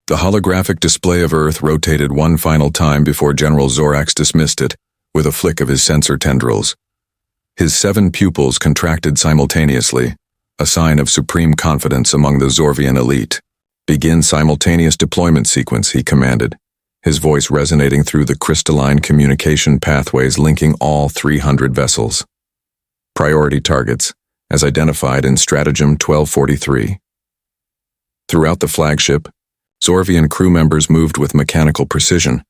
The holographic display of Earth rotated one final time before General Zorax dismissed it, with a flick of his sensor tendrils. His 7 pupils contracted simultaneously, a sign of supreme confidence among the Zorvian elite. "Begin simultaneous deployment sequence," he commanded, his voice resonating through the crystalline communication pathways linking all 300 vessels. Priority targets, as identified in Stratagem 1243. Throughout the flagship, Zorvian crew members moved with mechanical precision,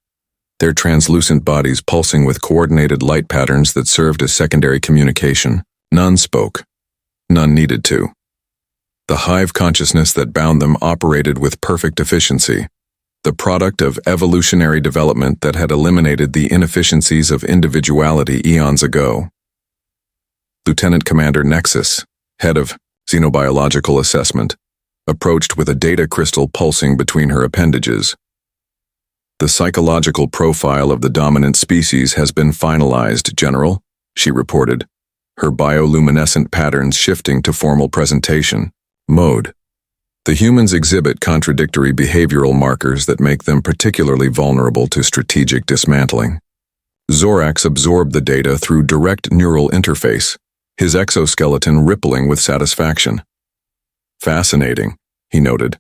their translucent bodies pulsing with coordinated light patterns that served as secondary communication. None spoke. None needed to. The hive consciousness that bound them operated with perfect efficiency, the product of evolutionary development that had eliminated the inefficiencies of individuality eons ago. Lieutenant Commander Nexus, head of Xenobiological Assessment, approached with a data crystal pulsing between her appendages. "The psychological profile of the dominant species has been finalized, General," she reported, her bioluminescent patterns shifting to formal presentation mode. "The humans exhibit contradictory behavioral markers that make them particularly vulnerable to strategic dismantling." Zorax absorbed the data through direct neural interface, his exoskeleton rippling with satisfaction. "Fascinating," he noted.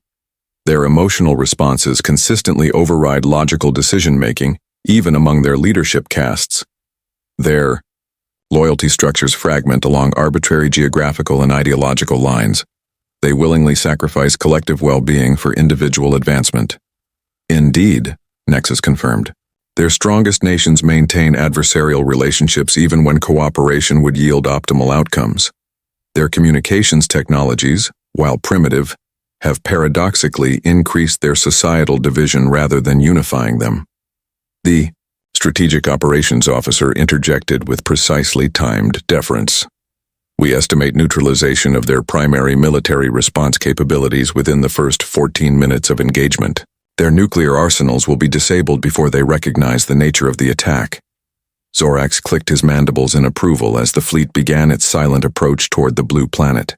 "Their emotional responses consistently override logical decision-making, even among their leadership castes. Their loyalty structures fragment along arbitrary geographical and ideological lines. They willingly sacrifice collective well-being for individual advancement." "Indeed," Nexus confirmed. "Their strongest nations maintain adversarial relationships even when cooperation would yield optimal outcomes. Their communications technologies, while primitive, have paradoxically increased their societal division rather than unifying them." The strategic operations officer interjected with precisely timed deference. "We estimate neutralization of their primary military response capabilities within the first 14 minutes of engagement. Their nuclear arsenals will be disabled before they recognize the nature of the attack." Zorax clicked his mandibles in approval as the fleet began its silent approach toward the blue planet.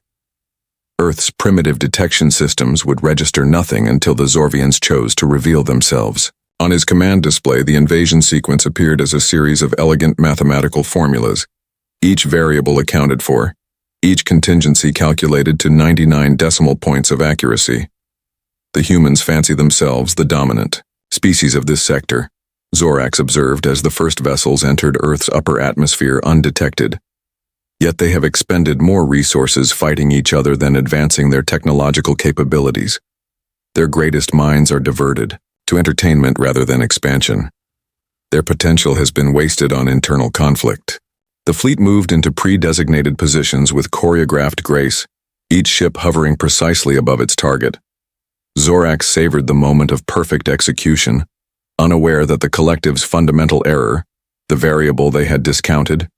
Earth's primitive detection systems would register nothing until the Zorvians chose to reveal themselves. On his command display, the invasion sequence appeared as a series of elegant mathematical formulas, each variable accounted for, each contingency calculated to 99 decimal points of accuracy. "The humans fancy themselves the dominant species of this sector," Zorax observed as the first vessels entered Earth's upper atmosphere undetected. "Yet they have expended more resources fighting each other than advancing their technological capabilities. Their greatest minds are diverted to entertainment rather than expansion. Their potential has been wasted on internal conflict." The fleet moved into pre-designated positions with choreographed grace, each ship hovering precisely above its target. Zorax savored the moment of perfect execution, unaware that the collective's fundamental error, the variable they had discounted,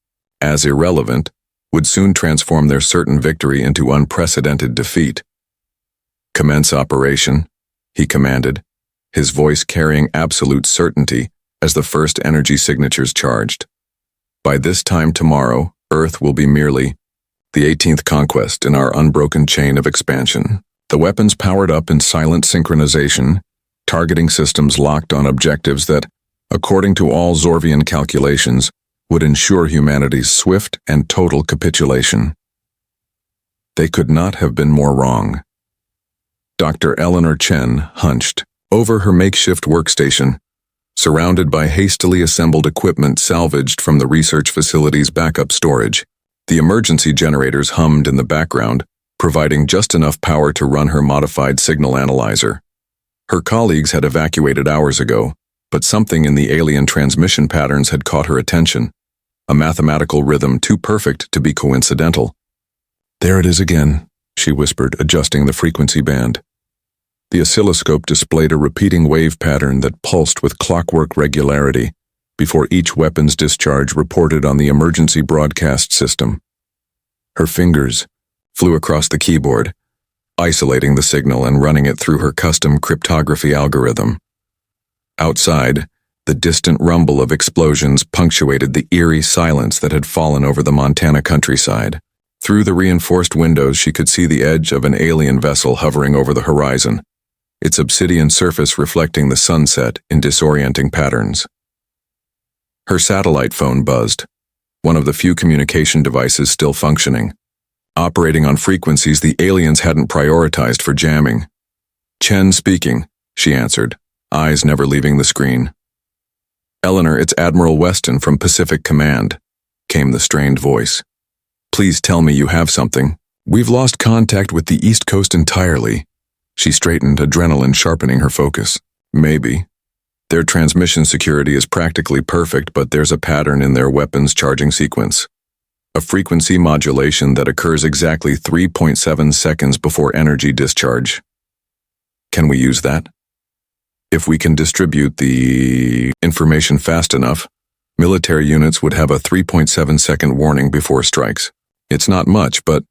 as irrelevant, would soon transform their certain victory into unprecedented defeat. "Commence operation," he commanded, his voice carrying absolute certainty as the first energy signatures charged. "By this time tomorrow, Earth will be merely the 18th conquest in our unbroken chain of expansion." The weapons powered up in silent synchronization, targeting systems locked on objectives that, according to all Zorvian calculations, would ensure humanity's swift and total capitulation. They could not have been more wrong. Dr. Eleanor Chen hunched over her makeshift workstation, surrounded by hastily assembled equipment salvaged from the research facility's backup storage. The emergency generators hummed in the background, providing just enough power to run her modified signal analyzer. Her colleagues had evacuated hours ago, but something in the alien transmission patterns had caught her attention, a mathematical rhythm too perfect to be coincidental. "There it is again," she whispered, adjusting the frequency band. The oscilloscope displayed a repeating wave pattern that pulsed with clockwork regularity before each weapon's discharge reported on the emergency broadcast system. Her fingers flew across the keyboard, isolating the signal and running it through her custom cryptography algorithm. Outside, the distant rumble of explosions punctuated the eerie silence that had fallen over the Montana countryside. Through the reinforced windows, she could see the edge of an alien vessel hovering over the horizon, its obsidian surface reflecting the sunset in disorienting patterns. Her satellite phone buzzed, one of the few communication devices still functioning, operating on frequencies the aliens hadn't prioritized for jamming. "Chen speaking," she answered, eyes never leaving the screen. "Eleanor, it's Admiral Weston from Pacific Command," came the strained voice. "Please tell me you have something. We've lost contact with the East Coast entirely." She straightened, adrenaline sharpening her focus. "Maybe. Their transmission security is practically perfect, but there's a pattern in their weapons charging sequence. A frequency modulation that occurs exactly 3.7 seconds before energy discharge. Can we use that? If we can distribute the information fast enough, military units would have a 3.7-second warning before strikes. It's not much, but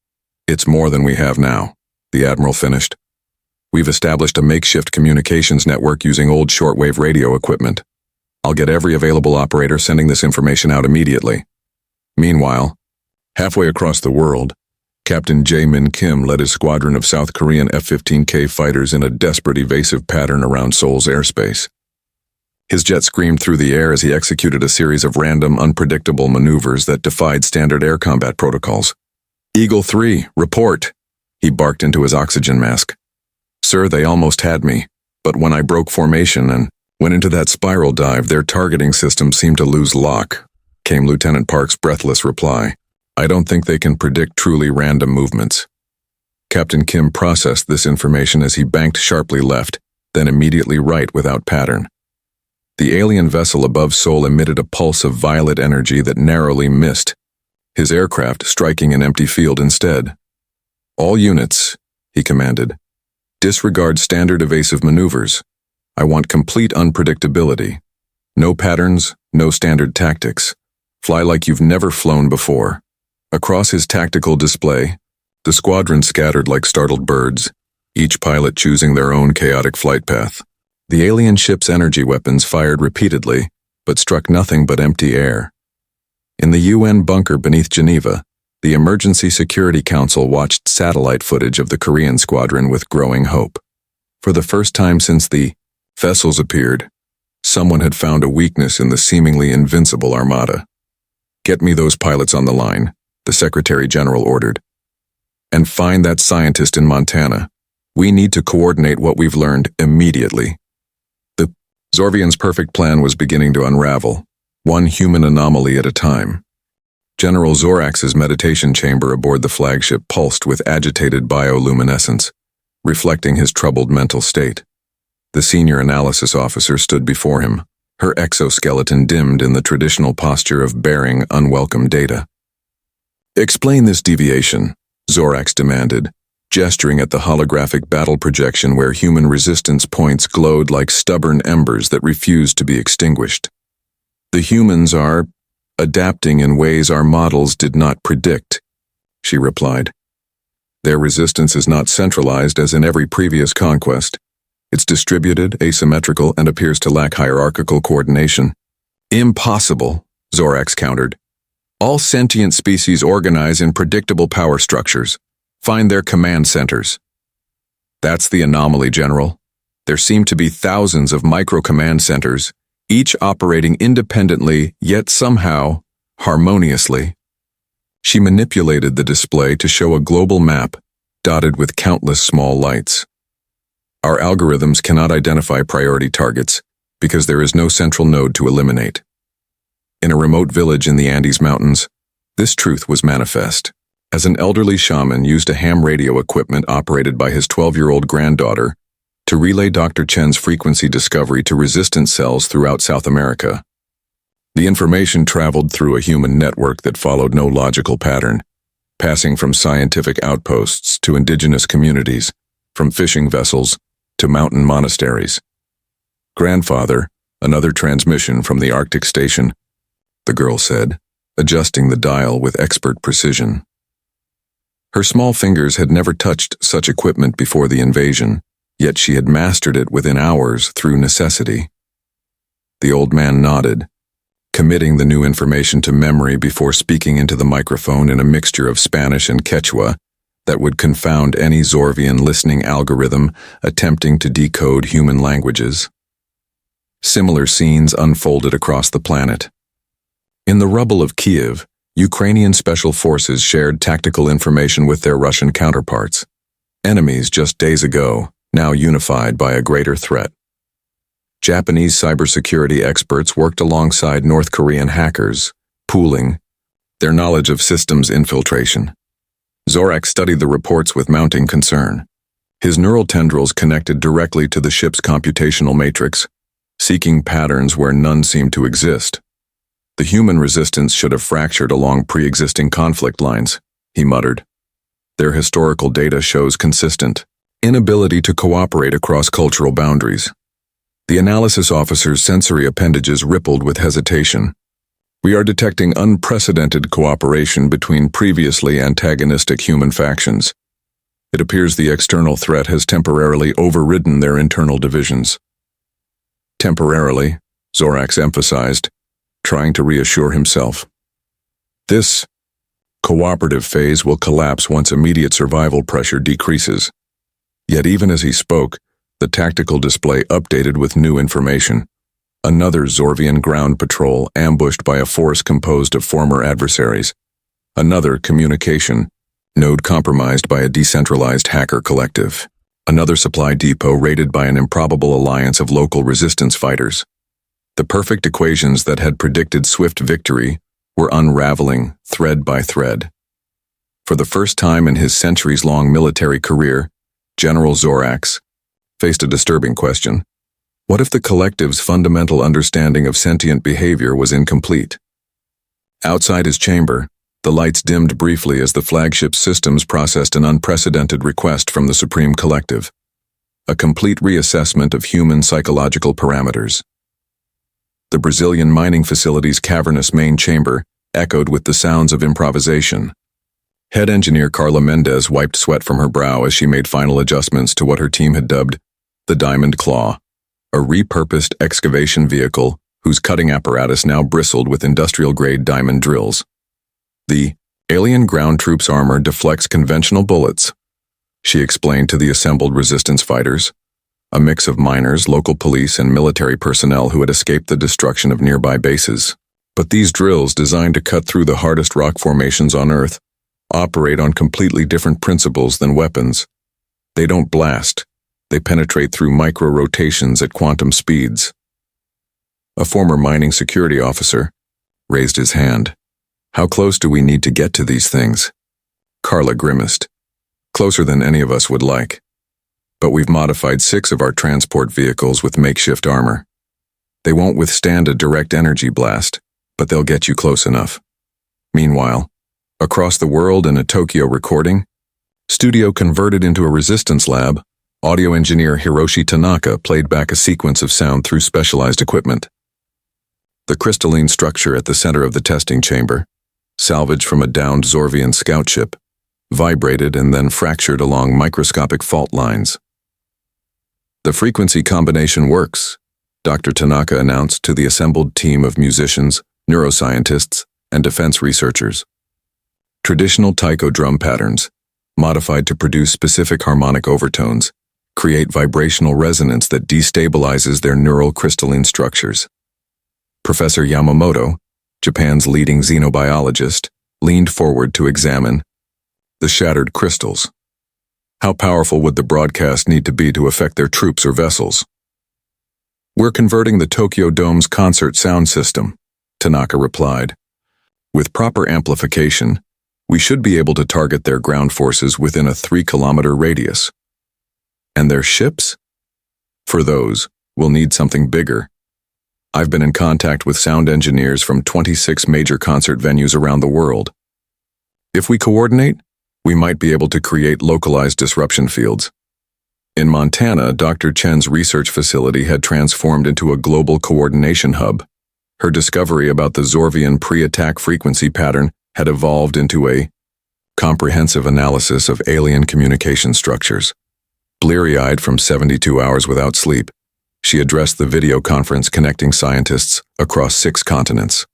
it's more than we have now," the Admiral finished. "We've established a makeshift communications network using old shortwave radio equipment. I'll get every available operator sending this information out immediately." Meanwhile, halfway across the world, Captain Jae-min Kim led his squadron of South Korean F-15K fighters in a desperate evasive pattern around Seoul's airspace. His jet screamed through the air as he executed a series of random, unpredictable maneuvers that defied standard air combat protocols. "Eagle 3, report," he barked into his oxygen mask. "Sir, they almost had me, but when I broke formation and went into that spiral dive, their targeting system seemed to lose lock," came Lieutenant Park's breathless reply. "I don't think they can predict truly random movements." Captain Kim processed this information as he banked sharply left, then immediately right without pattern. The alien vessel above Seoul emitted a pulse of violet energy that narrowly missed, his aircraft striking an empty field instead. "All units," he commanded, "disregard standard evasive maneuvers. I want complete unpredictability. No patterns, no standard tactics. Fly like you've never flown before." Across his tactical display, the squadron scattered like startled birds, each pilot choosing their own chaotic flight path. The alien ship's energy weapons fired repeatedly, but struck nothing but empty air. In the UN bunker beneath Geneva, the Emergency Security Council watched satellite footage of the Korean squadron with growing hope. For the first time since the vessels appeared, someone had found a weakness in the seemingly invincible armada. "Get me those pilots on the line," the Secretary General ordered. "And find that scientist in Montana. We need to coordinate what we've learned immediately." The Zorvian's perfect plan was beginning to unravel, one human anomaly at a time. General Zorax's meditation chamber aboard the flagship pulsed with agitated bioluminescence, reflecting his troubled mental state. The senior analysis officer stood before him, her exoskeleton dimmed in the traditional posture of bearing unwelcome data. "Explain this deviation," Zorax demanded, gesturing at the holographic battle projection where human resistance points glowed like stubborn embers that refused to be extinguished. "The humans are adapting in ways our models did not predict," she replied. "Their resistance is not centralized as in every previous conquest. It's distributed, asymmetrical, and appears to lack hierarchical coordination." "Impossible," Zorax countered. "All sentient species organize in predictable power structures. Find their command centers." "That's the anomaly, General. There seem to be thousands of micro-command centers, each operating independently, yet somehow harmoniously." She manipulated the display to show a global map, dotted with countless small lights. "Our algorithms cannot identify priority targets, because there is no central node to eliminate." In a remote village in the Andes Mountains, this truth was manifest, as an elderly shaman used a ham radio equipment operated by his 12-year-old granddaughter to relay Dr. Chen's frequency discovery to resistance cells throughout South America. The information traveled through a human network that followed no logical pattern, passing from scientific outposts to indigenous communities, from fishing vessels to mountain monasteries. "Grandfather, another transmission from the Arctic station," the girl said, adjusting the dial with expert precision. Her small fingers had never touched such equipment before the invasion, yet she had mastered it within hours through necessity. The old man nodded, committing the new information to memory before speaking into the microphone in a mixture of Spanish and Quechua, that would confound any Zorvian listening algorithm attempting to decode human languages. Similar scenes unfolded across the planet. In the rubble of Kiev, Ukrainian special forces shared tactical information with their Russian counterparts. Enemies just days ago, now unified by a greater threat. Japanese cybersecurity experts worked alongside North Korean hackers, pooling their knowledge of systems infiltration. Zorak studied the reports with mounting concern. His neural tendrils connected directly to the ship's computational matrix, seeking patterns where none seemed to exist. The human resistance should have fractured along pre-existing conflict lines, he muttered. Their historical data shows consistent inability to cooperate across cultural boundaries. The analysis officer's sensory appendages rippled with hesitation. We are detecting unprecedented cooperation between previously antagonistic human factions. It appears the external threat has temporarily overridden their internal divisions. Temporarily, Zorax emphasized, trying to reassure himself. This cooperative phase will collapse once immediate survival pressure decreases. Yet even as he spoke, the tactical display updated with new information. Another Zorvian ground patrol ambushed by a force composed of former adversaries. Another communication node compromised by a decentralized hacker collective. Another supply depot raided by an improbable alliance of local resistance fighters. The perfect equations that had predicted swift victory were unraveling thread by thread. For the first time in his centuries-long military career, General Zorax faced a disturbing question. What if the collective's fundamental understanding of sentient behavior was incomplete? Outside his chamber, the lights dimmed briefly as the flagship's systems processed an unprecedented request from the Supreme Collective. A complete reassessment of human psychological parameters. The Brazilian mining facility's cavernous main chamber echoed with the sounds of improvisation. Head engineer Carla Mendez wiped sweat from her brow as she made final adjustments to what her team had dubbed the Diamond Claw, a repurposed excavation vehicle whose cutting apparatus now bristled with industrial-grade diamond drills. The alien ground troops armor deflects conventional bullets, she explained to the assembled resistance fighters, a mix of miners, local police, and military personnel who had escaped the destruction of nearby bases. But these drills, designed to cut through the hardest rock formations on Earth, operate on completely different principles than weapons. They don't blast. They penetrate through micro-rotations at quantum speeds. A former mining security officer raised his hand. How close do we need to get to these things? Carla grimaced. Closer than any of us would like. But we've modified 6 of our transport vehicles with makeshift armor. They won't withstand a direct energy blast, but they'll get you close enough. Meanwhile, across the world in a Tokyo recording studio converted into a resistance lab, audio engineer Hiroshi Tanaka played back a sequence of sound through specialized equipment. The crystalline structure at the center of the testing chamber, salvaged from a downed Zorvian scout ship, vibrated and then fractured along microscopic fault lines. The frequency combination works, Dr. Tanaka announced to the assembled team of musicians, neuroscientists, and defense researchers. Traditional taiko drum patterns, modified to produce specific harmonic overtones, create vibrational resonance that destabilizes their neural crystalline structures. Professor Yamamoto, Japan's leading xenobiologist, leaned forward to examine the shattered crystals. How powerful would the broadcast need to be to affect their troops or vessels? We're converting the Tokyo Dome's concert sound system, Tanaka replied. With proper amplification, we should be able to target their ground forces within a 3-kilometer radius. And their ships? For those, we'll need something bigger. I've been in contact with sound engineers from 26 major concert venues around the world. If we coordinate, we might be able to create localized disruption fields. In Montana, Dr. Chen's research facility had transformed into a global coordination hub. Her discovery about the Zorvian pre-attack frequency pattern had evolved into a comprehensive analysis of alien communication structures. Bleary-eyed from 72 hours without sleep, she addressed the video conference connecting scientists across 6 continents.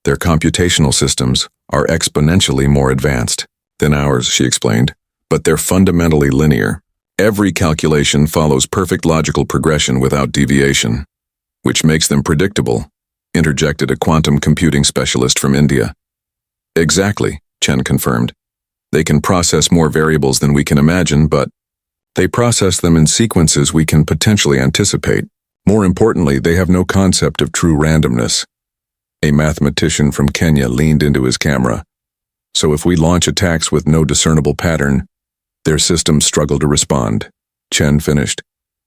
Their computational systems are exponentially more advanced than ours, she explained, but they're fundamentally linear. Every calculation follows perfect logical progression without deviation, which makes them predictable, interjected a quantum computing specialist from India. Exactly, Chen confirmed. They can process more variables than we can imagine, but they process them in sequences we can potentially anticipate. More importantly, they have no concept of true randomness. A mathematician from Kenya leaned into his camera. So if we launch attacks with no discernible pattern, their systems struggle to respond. Chen finished.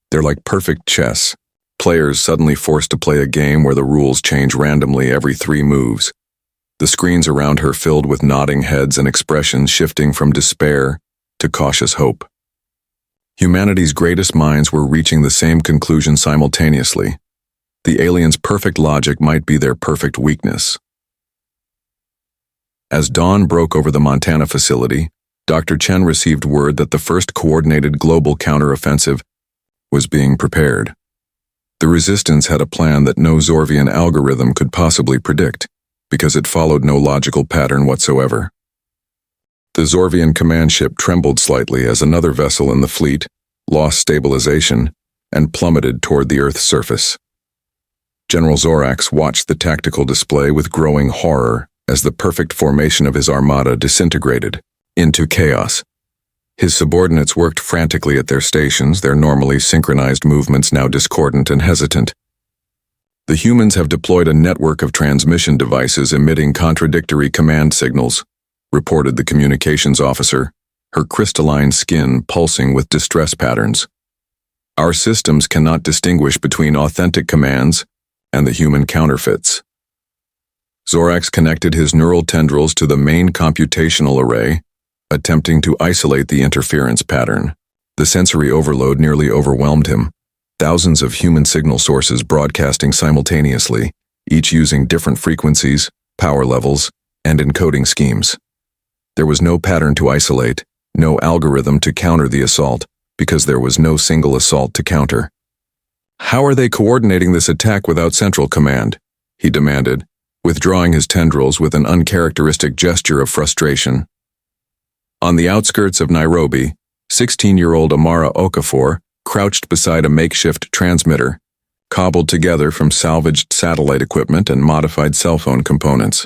They're like perfect chess. Players suddenly forced to play a game where the rules change randomly every 3 moves. The screens around her filled with nodding heads and expressions shifting from despair to cautious hope. Humanity's greatest minds were reaching the same conclusion simultaneously. The aliens' perfect logic might be their perfect weakness. As dawn broke over the Montana facility, Dr. Chen received word that the first coordinated global counteroffensive was being prepared. The resistance had a plan that no Zorvian algorithm could possibly predict, because it followed no logical pattern whatsoever. The Zorvian command ship trembled slightly as another vessel in the fleet lost stabilization and plummeted toward the Earth's surface. General Zorax watched the tactical display with growing horror as the perfect formation of his armada disintegrated into chaos. His subordinates worked frantically at their stations, their normally synchronized movements now discordant and hesitant. The humans have deployed a network of transmission devices emitting contradictory command signals, reported the communications officer, her crystalline skin pulsing with distress patterns. Our systems cannot distinguish between authentic commands and the human counterfeits. Zorax connected his neural tendrils to the main computational array, attempting to isolate the interference pattern. The sensory overload nearly overwhelmed him. Thousands of human signal sources broadcasting simultaneously, each using different frequencies, power levels, and encoding schemes. There was no pattern to isolate, no algorithm to counter the assault, because there was no single assault to counter. How are they coordinating this attack without central command? He demanded, withdrawing his tendrils with an uncharacteristic gesture of frustration. On the outskirts of Nairobi, 16-year-old Amara Okafor crouched beside a makeshift transmitter, cobbled together from salvaged satellite equipment and modified cell phone components.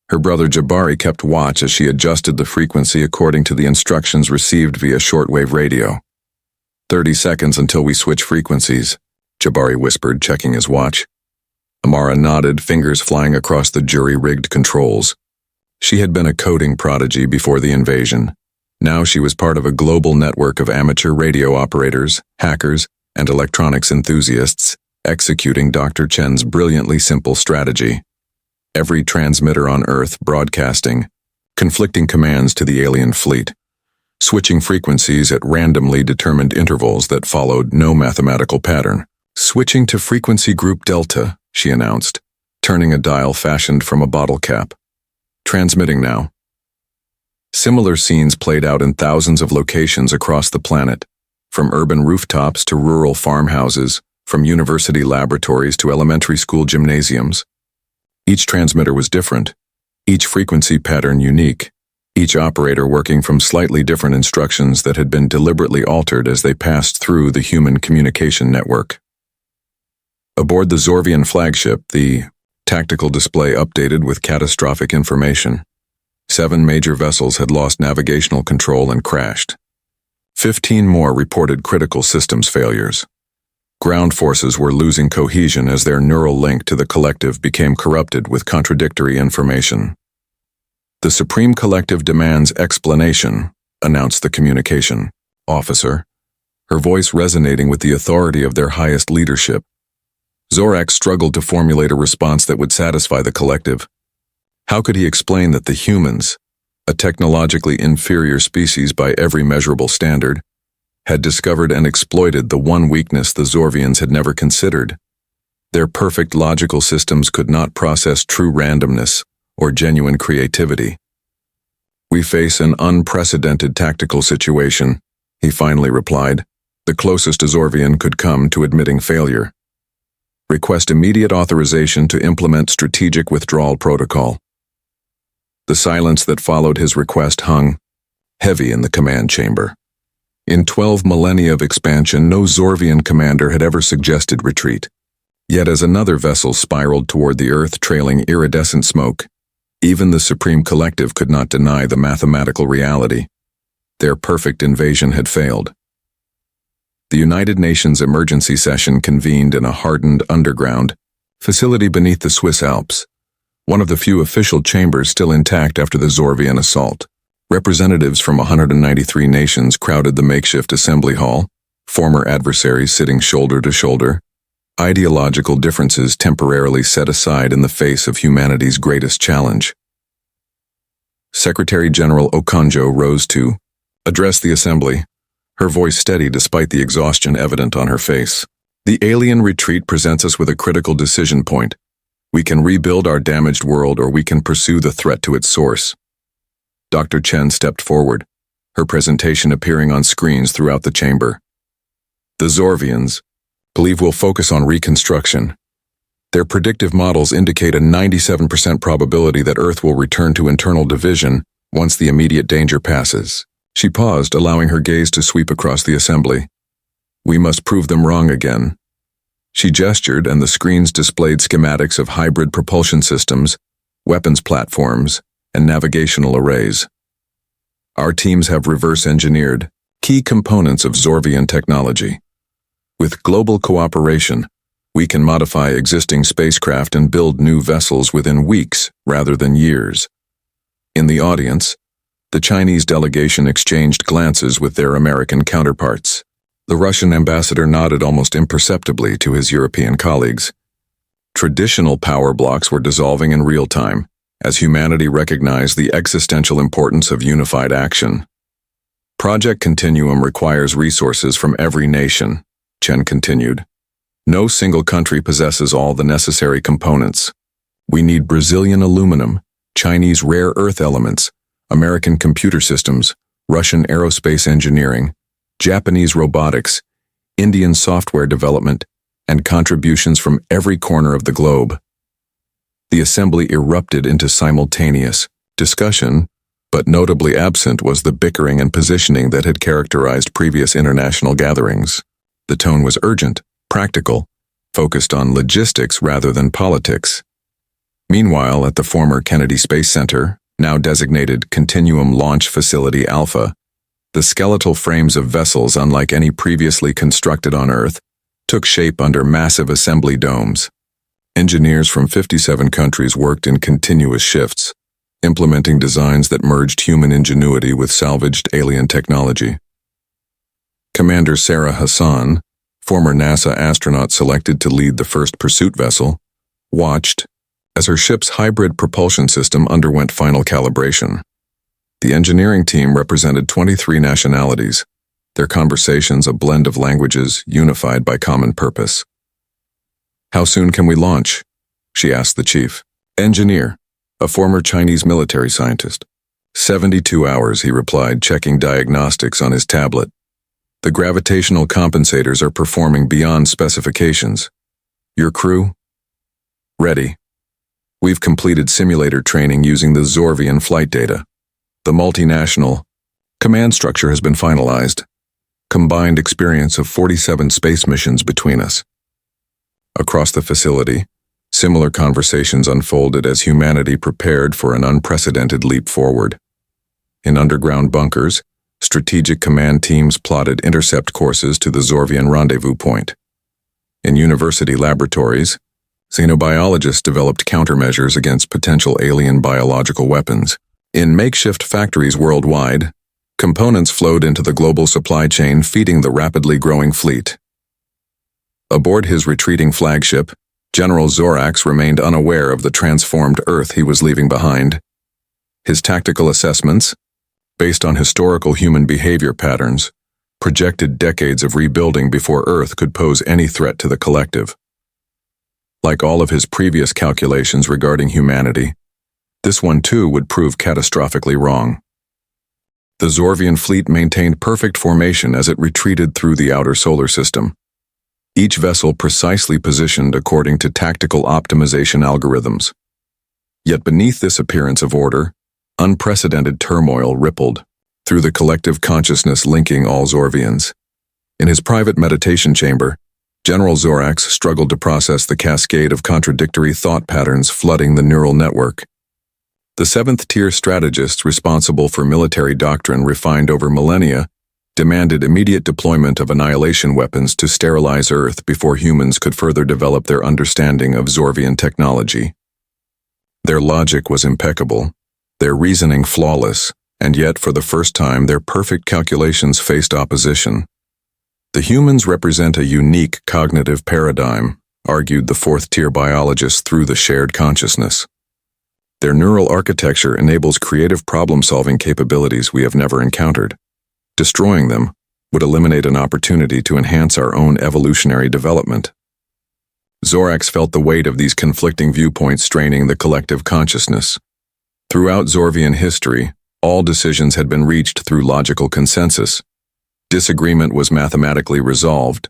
Her brother Jabari kept watch as she adjusted the frequency according to the instructions received via shortwave radio. 30 seconds until we switch frequencies, Jabari whispered, checking his watch. Amara nodded, fingers flying across the jury-rigged controls. She had been a coding prodigy before the invasion. Now she was part of a global network of amateur radio operators, hackers, and electronics enthusiasts, executing Dr. Chen's brilliantly simple strategy. Every transmitter on Earth broadcasting conflicting commands to the alien fleet, switching frequencies at randomly determined intervals that followed no mathematical pattern. Switching to frequency group Delta, she announced, turning a dial fashioned from a bottle cap. Transmitting now. Similar scenes played out in thousands of locations across the planet, from urban rooftops to rural farmhouses, from university laboratories to elementary school gymnasiums. Each transmitter was different, each frequency pattern unique, each operator working from slightly different instructions that had been deliberately altered as they passed through the human communication network. Aboard the Zorvian flagship, the tactical display updated with catastrophic information. 7 major vessels had lost navigational control and crashed. 15 more reported critical systems failures. Ground forces were losing cohesion as their neural link to the collective became corrupted with contradictory information. The Supreme Collective demands explanation, announced the communication officer, her voice resonating with the authority of their highest leadership. Zorax struggled to formulate a response that would satisfy the collective. How could he explain that the humans, a technologically inferior species by every measurable standard, had discovered and exploited the one weakness the Zorvians had never considered? Their perfect logical systems could not process true randomness or genuine creativity. We face an unprecedented tactical situation, he finally replied, the closest a Zorvian could come to admitting failure. Request immediate authorization to implement strategic withdrawal protocol. The silence that followed his request hung, heavy in the command chamber. In 12 millennia of expansion, no Zorvian commander had ever suggested retreat. Yet as another vessel spiraled toward the Earth trailing iridescent smoke, even the Supreme Collective could not deny the mathematical reality. Their perfect invasion had failed. The United Nations emergency session convened in a hardened underground facility beneath the Swiss Alps, one of the few official chambers still intact after the Zorvian assault. Representatives from 193 nations crowded the makeshift assembly hall, former adversaries sitting shoulder to shoulder, ideological differences temporarily set aside in the face of humanity's greatest challenge. Secretary General Okonjo rose to address the assembly, her voice steady despite the exhaustion evident on her face. The alien retreat presents us with a critical decision point. We can rebuild our damaged world, or we can pursue the threat to its source. Dr. Chen stepped forward, her presentation appearing on screens throughout the chamber. The Zorvians believe we'll focus on reconstruction. Their predictive models indicate a 97% probability that Earth will return to internal division once the immediate danger passes. She paused, allowing her gaze to sweep across the assembly. We must prove them wrong again. She gestured, and the screens displayed schematics of hybrid propulsion systems, weapons platforms, and navigational arrays. Our teams have reverse-engineered key components of Zorvian technology. With global cooperation, we can modify existing spacecraft and build new vessels within weeks rather than years. In the audience, the Chinese delegation exchanged glances with their American counterparts. The Russian ambassador nodded almost imperceptibly to his European colleagues. Traditional power blocks were dissolving in real time, as humanity recognized the existential importance of unified action. Project Continuum requires resources from every nation, Chen continued. No single country possesses all the necessary components. We need Brazilian aluminum, Chinese rare earth elements, American computer systems, Russian aerospace engineering, Japanese robotics, Indian software development, and contributions from every corner of the globe. The assembly erupted into simultaneous discussion, but notably absent was the bickering and positioning that had characterized previous international gatherings. The tone was urgent, practical, focused on logistics rather than politics. Meanwhile, at the former Kennedy Space Center, now designated Continuum Launch Facility Alpha, the skeletal frames of vessels unlike any previously constructed on Earth took shape under massive assembly domes. Engineers from 57 countries worked in continuous shifts, implementing designs that merged human ingenuity with salvaged alien technology. Commander Sarah Hassan, former NASA astronaut selected to lead the first pursuit vessel, watched as her ship's hybrid propulsion system underwent final calibration. The engineering team represented 23 nationalities, their conversations a blend of languages unified by common purpose. How soon can we launch? She asked the chief engineer, a former Chinese military scientist. 72 hours, he replied, checking diagnostics on his tablet. The gravitational compensators are performing beyond specifications. Your crew? Ready. We've completed simulator training using the Zorvian flight data. The multinational command structure has been finalized. Combined experience of 47 space missions between us. Across the facility, similar conversations unfolded as humanity prepared for an unprecedented leap forward. In underground bunkers, strategic command teams plotted intercept courses to the Zorvian rendezvous point. In university laboratories, xenobiologists developed countermeasures against potential alien biological weapons. In makeshift factories worldwide, components flowed into the global supply chain, feeding the rapidly growing fleet. Aboard his retreating flagship, General Zorax remained unaware of the transformed Earth he was leaving behind. His tactical assessments, based on historical human behavior patterns, projected decades of rebuilding before Earth could pose any threat to the collective. Like all of his previous calculations regarding humanity, this one too would prove catastrophically wrong. The Zorvian fleet maintained perfect formation as it retreated through the outer solar system, each vessel precisely positioned according to tactical optimization algorithms. Yet beneath this appearance of order, unprecedented turmoil rippled. through the collective consciousness linking all Zorvians. In his private meditation chamber, General Zorax struggled to process the cascade of contradictory thought patterns flooding the neural network. The seventh-tier strategists responsible for military doctrine refined over millennia demanded immediate deployment of annihilation weapons to sterilize Earth before humans could further develop their understanding of Zorvian technology. Their logic was impeccable, their reasoning flawless, and yet for the first time their perfect calculations faced opposition. The humans represent a unique cognitive paradigm, argued the fourth-tier biologists through the shared consciousness. Their neural architecture enables creative problem-solving capabilities we have never encountered. Destroying them would eliminate an opportunity to enhance our own evolutionary development. Zorax felt the weight of these conflicting viewpoints straining the collective consciousness. Throughout Zorvian history, all decisions had been reached through logical consensus. Disagreement was mathematically resolved,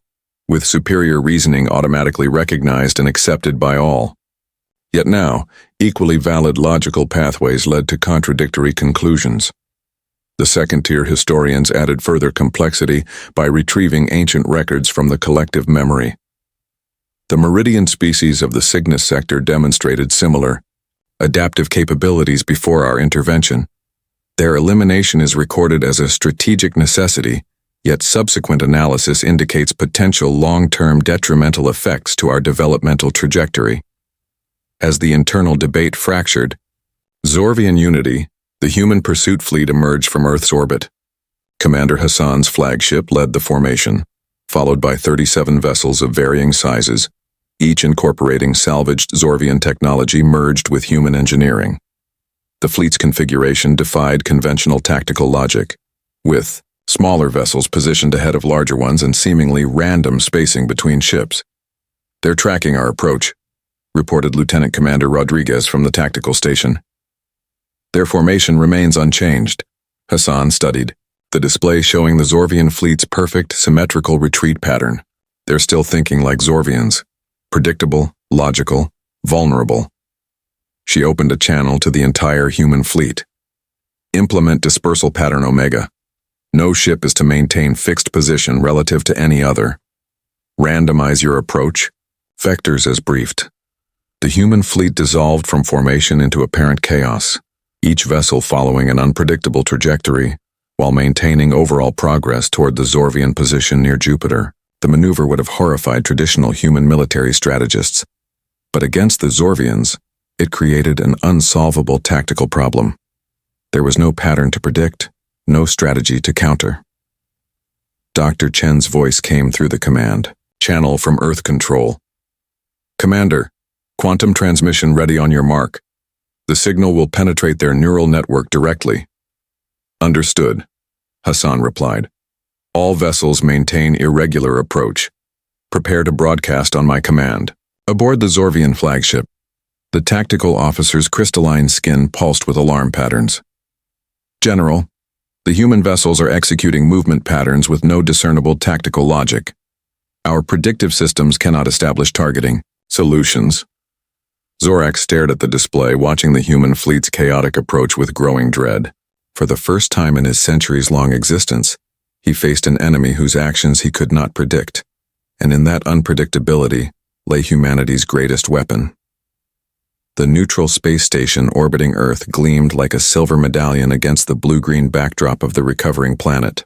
with superior reasoning automatically recognized and accepted by all. Yet now, equally valid logical pathways led to contradictory conclusions. The second-tier historians added further complexity by retrieving ancient records from the collective memory. The Meridian species of the Cygnus sector demonstrated similar, adaptive capabilities before our intervention. Their elimination is recorded as a strategic necessity, yet subsequent analysis indicates potential long-term detrimental effects to our developmental trajectory. As the internal debate fractured, Zorvian unity, the human pursuit fleet emerged from Earth's orbit. Commander Hassan's flagship led the formation, followed by 37 vessels of varying sizes, each incorporating salvaged Zorvian technology merged with human engineering. The fleet's configuration defied conventional tactical logic, with smaller vessels positioned ahead of larger ones and seemingly random spacing between ships. "They're tracking our approach," reported Lieutenant Commander Rodriguez from the tactical station. "Their formation remains unchanged," Hassan studied, the display showing the Zorvian fleet's perfect, symmetrical retreat pattern. "They're still thinking like Zorvians. Predictable, logical, vulnerable." She opened a channel to the entire human fleet. "Implement dispersal pattern Omega. No ship is to maintain fixed position relative to any other. Randomize your approach. Vectors as briefed." The human fleet dissolved from formation into apparent chaos, each vessel following an unpredictable trajectory, while maintaining overall progress toward the Zorvian position near Jupiter. The maneuver would have horrified traditional human military strategists, but against the Zorvians, it created an unsolvable tactical problem. There was no pattern to predict, no strategy to counter. Dr. Chen's voice came through the command channel from Earth Control. "Commander, quantum transmission ready on your mark. The signal will penetrate their neural network directly." "Understood," Hassan replied. "All vessels maintain irregular approach. Prepare to broadcast on my command." Aboard the Zorvian flagship, the tactical officer's crystalline skin pulsed with alarm patterns. "General, the human vessels are executing movement patterns with no discernible tactical logic. Our predictive systems cannot establish targeting solutions." Zorax stared at the display, watching the human fleet's chaotic approach with growing dread. For the first time in his centuries-long existence, he faced an enemy whose actions he could not predict, and in that unpredictability lay humanity's greatest weapon. The neutral space station orbiting Earth gleamed like a silver medallion against the blue-green backdrop of the recovering planet.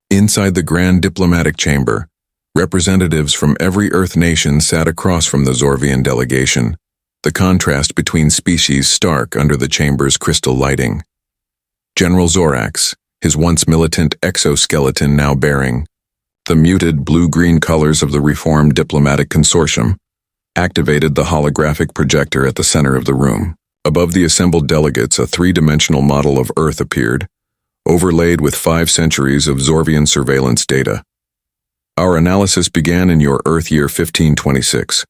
Inside the grand diplomatic chamber, representatives from every Earth nation sat across from the Zorvian delegation, the contrast between species stark under the chamber's crystal lighting. General Zorax, his once militant exoskeleton now bearing the muted blue-green colors of the reformed diplomatic consortium, activated the holographic projector at the center of the room. Above the assembled delegates, a three-dimensional model of Earth appeared, overlaid with 5 centuries of Zorvian surveillance data. "Our analysis began in your Earth year 1526,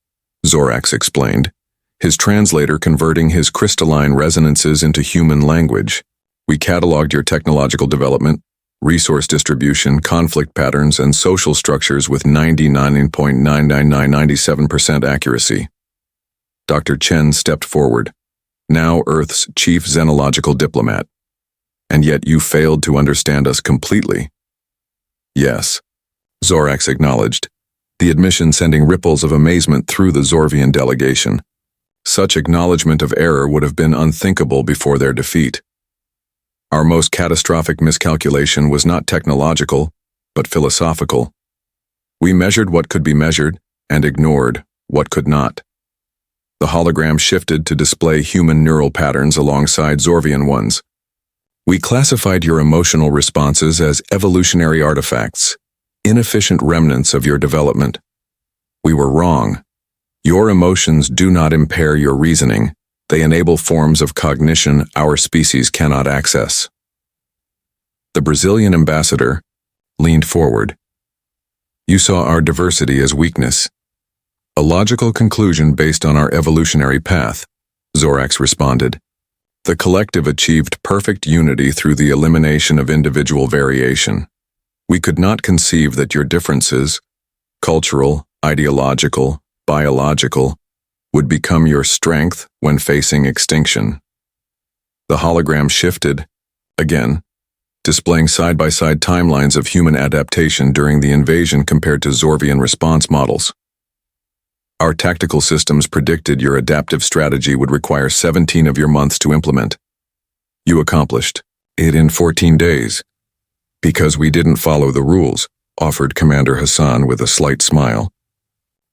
Zorax explained, his translator converting his crystalline resonances into human language. "We cataloged your technological development, resource distribution, conflict patterns, and social structures with 99.99997% accuracy." Dr. Chen stepped forward, now Earth's chief xenological diplomat. and yet you failed to understand us completely. Yes, Zorax acknowledged, the admission sending ripples of amazement through the Zorvian delegation. Such acknowledgement of error would have been unthinkable before their defeat. Our most catastrophic miscalculation was not technological, but philosophical. We measured what could be measured and ignored what could not. The hologram shifted to display human neural patterns alongside Zorvian ones. We classified your emotional responses as evolutionary artifacts, inefficient remnants of your development. We were wrong. Your emotions do not impair your reasoning. They enable forms of cognition our species cannot access. The Brazilian ambassador leaned forward. You saw our diversity as weakness. A logical conclusion based on our evolutionary path, Zorax responded. The collective achieved perfect unity through the elimination of individual variation. We could not conceive that your differences, cultural, ideological, biological, would become your strength when facing extinction. The hologram shifted, again, displaying side-by-side timelines of human adaptation during the invasion compared to Zorvian response models. Our tactical systems predicted your adaptive strategy would require 17 of your months to implement. You accomplished it in 14 days. Because we didn't follow the rules, offered Commander Hassan with a slight smile.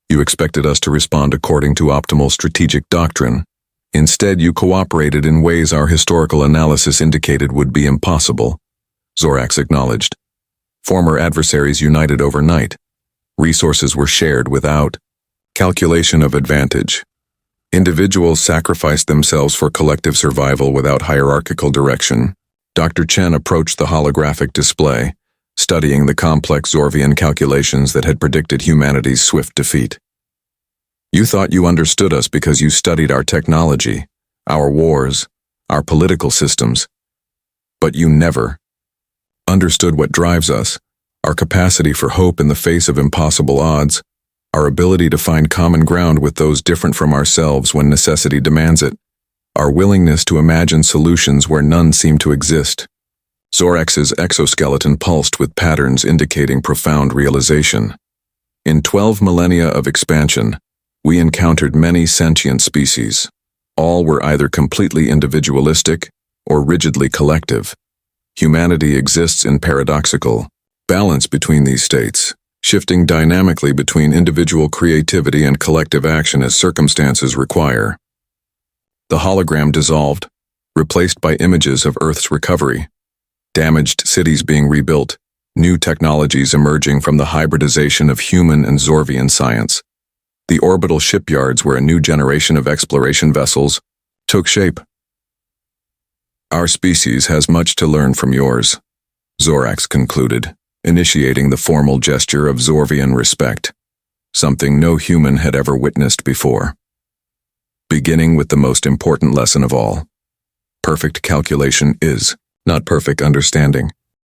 You expected us to respond according to optimal strategic doctrine. Instead, you cooperated in ways our historical analysis indicated would be impossible, Zorax acknowledged. Former adversaries united overnight. Resources were shared without calculation of advantage. Individuals sacrificed themselves for collective survival without hierarchical direction. Dr. Chen approached the holographic display, studying the complex Zorvian calculations that had predicted humanity's swift defeat. You thought you understood us because you studied our technology, our wars, our political systems. But you never understood what drives us, our capacity for hope in the face of impossible odds, our ability to find common ground with those different from ourselves when necessity demands it, our willingness to imagine solutions where none seem to exist. Zorax's exoskeleton pulsed with patterns indicating profound realization. In 12 millennia of expansion, we encountered many sentient species. All were either completely individualistic or rigidly collective. Humanity exists in paradoxical balance between these states, shifting dynamically between individual creativity and collective action as circumstances require. The hologram dissolved, replaced by images of Earth's recovery, damaged cities being rebuilt, new technologies emerging from the hybridization of human and Zorvian science. The orbital shipyards where a new generation of exploration vessels took shape. Our species has much to learn from yours, Zorax concluded, initiating the formal gesture of Zorvian respect, something no human had ever witnessed before. Beginning with the most important lesson of all. Perfect calculation is not perfect understanding.